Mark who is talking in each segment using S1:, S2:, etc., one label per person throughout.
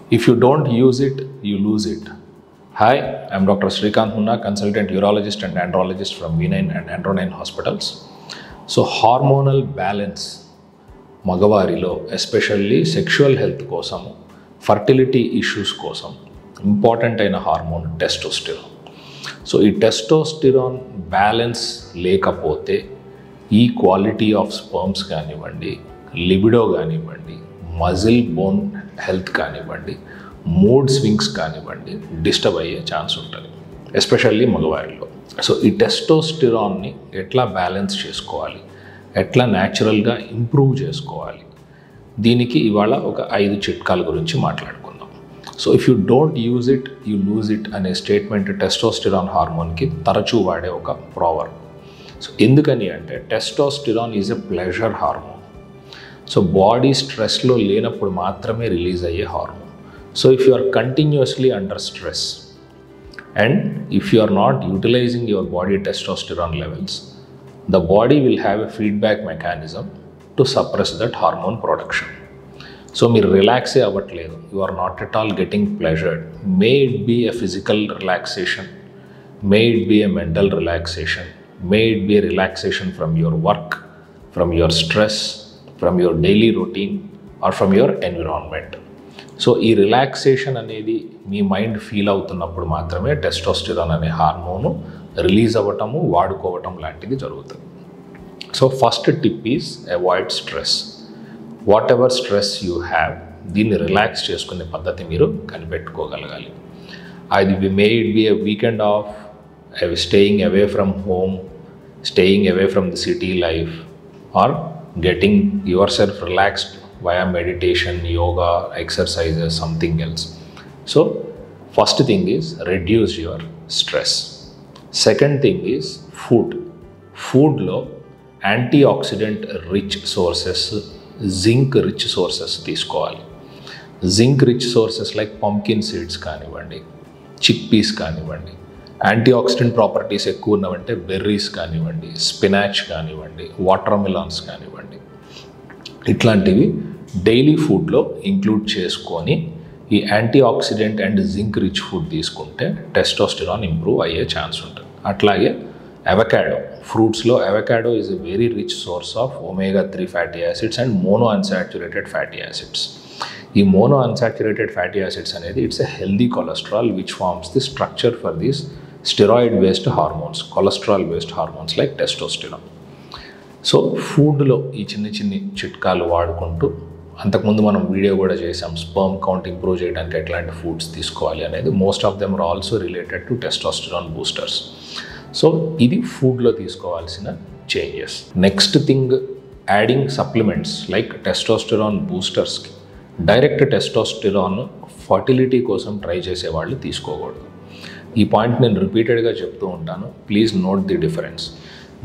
S1: If you don't use it, you lose it. Hi, I'm Dr. Srikanth Munna, consultant urologist and andrologist from V9 and Andro9 hospitals. So hormonal balance మగవారిలో especially sexual health కోసం, fertility issues కోసం important అయిన hormone testosterone. So ఈ testosterone balance లేకపోతే ఈ quality of sperms కానివ్వండి, libido కానివ్వండి, muscle bone health కానివ్వండి, మూడ్ స్వింగ్స్ కానివ్వండి డిస్టర్బ్ అయ్యే ఛాన్స్ ఉంటుంది, ఎస్పెషల్లీ మగవారిలో. సో ఈ టెస్టోస్టిరాన్ని ఎట్లా బ్యాలెన్స్ చేసుకోవాలి, ఎట్లా న్యాచురల్గా ఇంప్రూవ్ చేసుకోవాలి, దీనికి ఇవాళ ఒక 5 చిట్కాల గురించి మాట్లాడుకుందాం. So if you don't use it you lose it అనే స్టేట్మెంట్ టెస్టోస్టిరాన్ హార్మోన్కి తరచూ వాడే ఒక ప్రావర్బ్. సో ఎందుకని అంటే testosterone is a pleasure hormone. So body స్ట్రెస్లో లేనప్పుడు మాత్రమే రిలీజ్ అయ్యే hormone. So if you are continuously under stress and if you are not utilizing your body testosterone levels, the body will have a feedback mechanism to suppress that hormone production. So మీరు రిలాక్సే అవ్వట్లేదు, you are not at all getting pleasured. May it be a physical relaxation, may it be a mental relaxation, may it be a relaxation from your work, from your stress, from your daily routine or from your environment. So ఈ relaxation అనేది మీ mind feel అవుతున్నప్పుడు మాత్రమే testosterone అనే hormone release అవ్వటము, వాడుకోవటం లాంటిది జరుగుతుంది. So first tip is avoid stress. Whatever stress you have, దీన్ని relax చేసుకునే పద్ధతి మీరు కనిపెట్టుకోగలగాలి. అది may it be a weekend of staying away from home, staying away from the city life, or getting yourself relaxed via meditation, yoga, exercises, something else. So first thing is reduce your stress. Second thing is food. Food lo antioxidant rich sources, zinc rich sources తీసుకోవాలి. zinc rich sources like pumpkin seeds కానివ్వండి, chickpeas కానివ్వండి, antioxidant properties ఎక్కువ ఉన్నవంటే berries కానివ్వండి, spinach కానివ్వండి, watermelons కానివ్వండి, ఇట్లాంటివి daily ఫుడ్లో ఇంక్లూడ్ చేసుకొని ఈ antioxidant and zinc rich food తీసుకుంటే టెస్టోస్టిరాన్ ఇంప్రూవ్ అయ్యే ఛాన్స్ ఉంటుంది. అట్లాగే అవకాడో, ఫ్రూట్స్లో avocado is a very rich source of omega-3 fatty acids and mono unsaturated fatty acids. ఈ మోనో అన్సాచురేటెడ్ ఫ్యాటీ యాసిడ్స్ అనేది it's a healthy cholesterol which forms the structure for these steroid based hormones, cholesterol based hormones like testosterone. So ఫుడ్లో ఈ చిన్ని చిట్కాలు వాడుకుంటూ, అంతకుముందు మనం video కూడా చేసాం స్పర్మ్ కౌంట్ ఇంప్రూవ్ చేయడానికి ఎట్లాంటి ఫుడ్స్ తీసుకోవాలి అనేది. Most of them are also related to testosterone boosters. So ఇది ఫుడ్లో తీసుకోవాల్సిన changes. Next thing, adding supplements like testosterone బూస్టర్స్కి డైరెక్ట్ టెస్టోస్టిరాన్ ఫర్టిలిటీ కోసం ట్రై చేసేవాళ్ళు తీసుకోకూడదు. ఈ పాయింట్ నేను రిపీటెడ్గా చెప్తూ ఉంటాను, ప్లీజ్ నోట్ ది డిఫరెన్స్.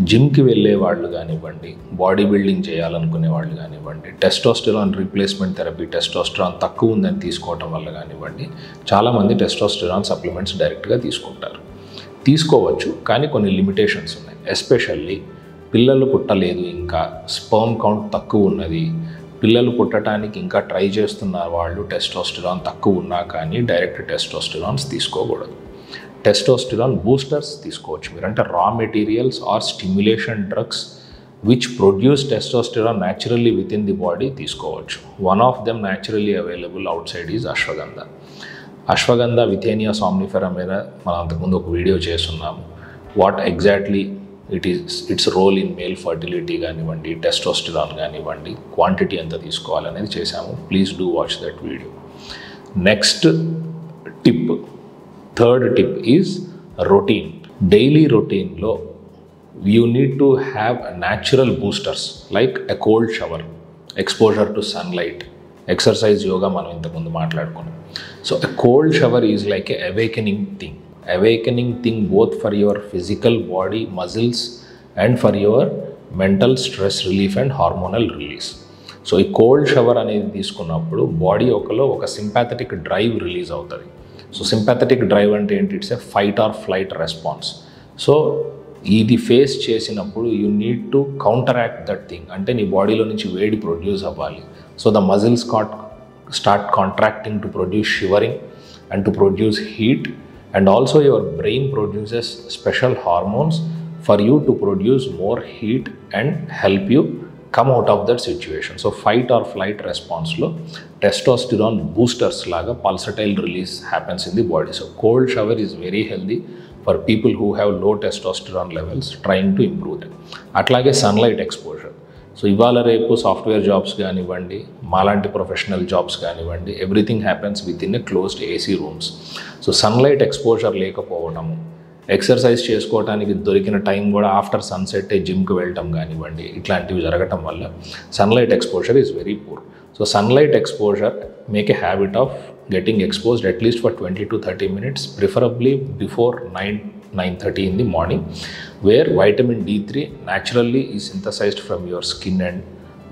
S1: జిమ్కి వెళ్ళే వాళ్ళు కానివ్వండి, బాడీ బిల్డింగ్ చేయాలనుకునే వాళ్ళు కానివ్వండి, టెస్టోస్టిరాన్ రీప్లేస్మెంట్ థెరపీ, టెస్టోస్టిరాన్ తక్కువ ఉందని తీసుకోవటం వల్ల కానివ్వండి, చాలామంది టెస్టోస్టిరాన్ సప్లిమెంట్స్ డైరెక్ట్గా తీసుకుంటారు. తీసుకోవచ్చు, కానీ కొన్ని లిమిటేషన్స్ ఉన్నాయి. ఎస్పెషల్లీ పిల్లలు పుట్టలేదు, ఇంకా స్పర్మ్ కౌంట్ తక్కువ ఉన్నది, పిల్లలు పుట్టడానికి ఇంకా ట్రై చేస్తున్న వాళ్ళు టెస్టోస్టిరాన్ తక్కువ ఉన్నా కానీ డైరెక్ట్ టెస్టోస్టిరాన్స్ తీసుకోకూడదు. టెస్టోస్టిరాన్ బూస్టర్స్ తీసుకోవచ్చు మీరు, అంటే raw materials or stimulation drugs which produce testosterone naturally within the body తీసుకోవచ్చు. One of them naturally available outside is ashwagandha. Ashwagandha withania somnifera మీద మనం అంతకుముందు ఒక వీడియో చేస్తున్నాము. What exactly it's role in male fertility కానివ్వండి, testosterone కానివ్వండి, quantity ఎంత తీసుకోవాలనేది చేశాము. Please do watch that video. Next tip, third tip is routine. Daily రొటీన్లో you need to have natural boosters like a cold shower, exposure to sunlight, exercise, yoga మనం ఇంతకుముందు మాట్లాడుకున్నాం. So a cold shower is like a awakening thing both for your physical body muscles and for your mental stress relief and hormonal release. So ఈ cold shower అనేది తీసుకున్నప్పుడు body ఒక sympathetic drive release అవుతుంది. So sympathetic drive అంటే ఏంటి? It's a fight or flight response. So ఇది face చేసినప్పుడు you need to counteract that thing, అంటే నీ బాడీలో నుంచి వేడి ప్రొడ్యూస్ అవ్వాలి. So the muscles got start contracting to produce shivering and to produce heat, and also your brain produces special hormones for you to produce more heat and help you come out of that situation. So fight or flight response lo testosterone boosters laga pulsatile release happens in the body. So cold shower is very healthy for people who have low testosterone levels trying to improve them. Atlage sunlight exposure. So ఇవాళ రేపు software jobs కానివ్వండి, మాలాంటి professional jobs కానివ్వండి, everything happens with in a closed AC rooms. So sunlight exposure లేకపోవడము, exercise చేసుకోవడానికి దొరికిన time కూడా after sunset జిమ్కి వెళ్ళటం కానివ్వండి, ఇట్లాంటివి జరగటం వల్ల sunlight exposure is very poor. So sunlight exposure make a habit of getting exposed at least for 20 to 30 minutes, preferably before 9:30 in the morning, where vitamin D3 naturally is synthesized from your skin and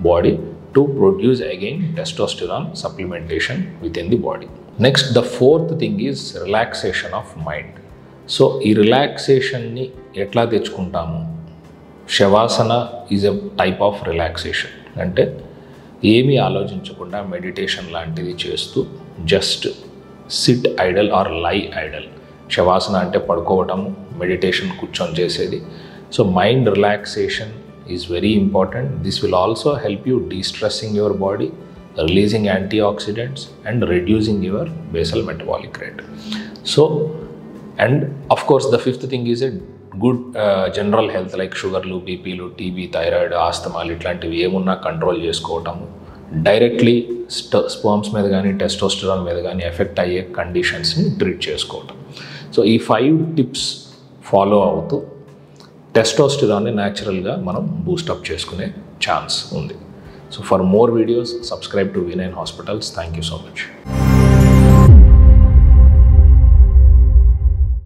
S1: body to produce again testosterone supplementation within the body. Next, the fourth thing is relaxation of mind. So ee relaxation ni etla techukuntamu? Shavasana is a type of relaxation. Ante ఏమీ ఆలోచించకుండా meditation లాంటిది చేస్తూ just sit idle or lie idle. Shavasana అంటే పడుకోవటము, meditation కూర్చొని చేసేది. So mind relaxation is very important. This will also help you destressing your body, releasing anti oxidants and reducing your basal metabolic rate. So and of course the fifth thing is a good general health like షుగర్లు, బీపీలు, TB, thyroid, ఆస్తమాలు ఇట్లాంటివి ఏమున్నా control చేసుకోవటము, directly sperms మీద కానీ testosterone మీద కానీ effect అయ్యే కండిషన్స్ని ట్రీట్ చేసుకోవటం. సో ఈ 5 టిప్స్ ఫాలో అవుతూ టెస్టోస్టెరాన్ని న్యాచురల్గా మనం బూస్టప్ చేసుకునే ఛాన్స్ ఉంది. So for more videos subscribe to V9 Hospitals. Thank you so much.